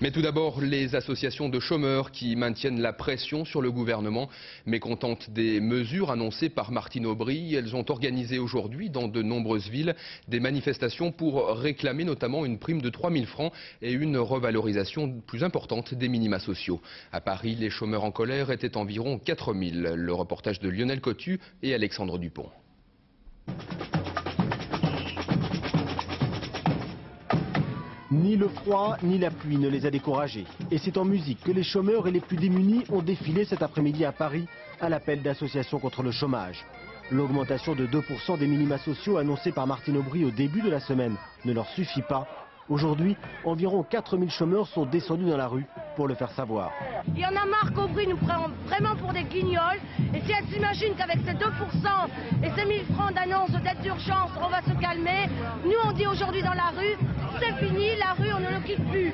Mais tout d'abord, les associations de chômeurs qui maintiennent la pression sur le gouvernement. Mécontentes des mesures annoncées par Martine Aubry, elles ont organisé aujourd'hui dans de nombreuses villes des manifestations pour réclamer notamment une prime de 3 000 francs et une revalorisation plus importante des minima sociaux. À Paris, les chômeurs en colère étaient environ 4 000. Le reportage de Lionel Cotu et Alexandre Dupont. Ni le froid ni la pluie ne les a découragés. Et c'est en musique que les chômeurs et les plus démunis ont défilé cet après-midi à Paris à l'appel d'associations contre le chômage. L'augmentation de 2% des minima sociaux annoncée par Martine Aubry au début de la semaine ne leur suffit pas. Aujourd'hui, environ 4 000 chômeurs sont descendus dans la rue pour le faire savoir. Il y en a marre qu'Aubry nous prend vraiment pour des guignols. Et si elle s'imagine qu'avec ces 2% et ces 1 000 francs d'annonce d'aide d'urgence, on va se calmer, nous on dit aujourd'hui dans la rue, c'est fini, la rue on ne le quitte plus.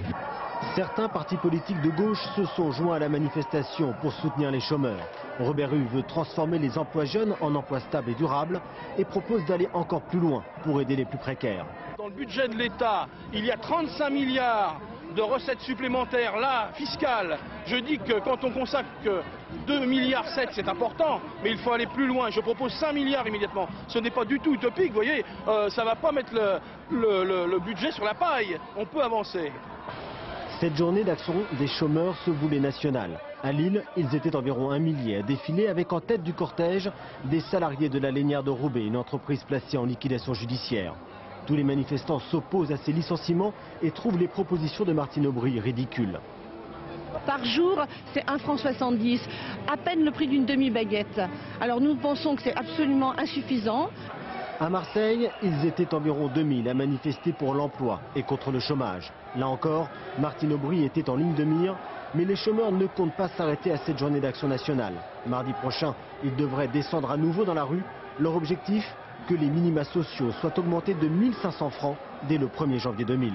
Certains partis politiques de gauche se sont joints à la manifestation pour soutenir les chômeurs. Robert Rue veut transformer les emplois jeunes en emplois stables et durables et propose d'aller encore plus loin pour aider les plus précaires. Dans le budget de l'État, il y a 35 milliards de recettes supplémentaires, là, fiscales. Je dis que quand on consacre que 2,7 milliards, c'est important, mais il faut aller plus loin. Je propose 5 milliards immédiatement. Ce n'est pas du tout utopique, vous voyez, ça ne va pas mettre le budget sur la paille. On peut avancer. Cette journée d'action des chômeurs se voulait nationale. À Lille, ils étaient environ 1 millier à défiler avec en tête du cortège des salariés de la Lainière de Roubaix, une entreprise placée en liquidation judiciaire. Tous les manifestants s'opposent à ces licenciements et trouvent les propositions de Martine Aubry ridicules. Par jour, c'est 1,70 franc, à peine le prix d'une demi-baguette. Alors nous pensons que c'est absolument insuffisant. À Marseille, ils étaient environ 2000 à manifester pour l'emploi et contre le chômage. Là encore, Martine Aubry était en ligne de mire, mais les chômeurs ne comptent pas s'arrêter à cette journée d'action nationale. Mardi prochain, ils devraient descendre à nouveau dans la rue. Leur objectif, que les minima sociaux soient augmentés de 1 500 francs dès le 1er janvier 2000.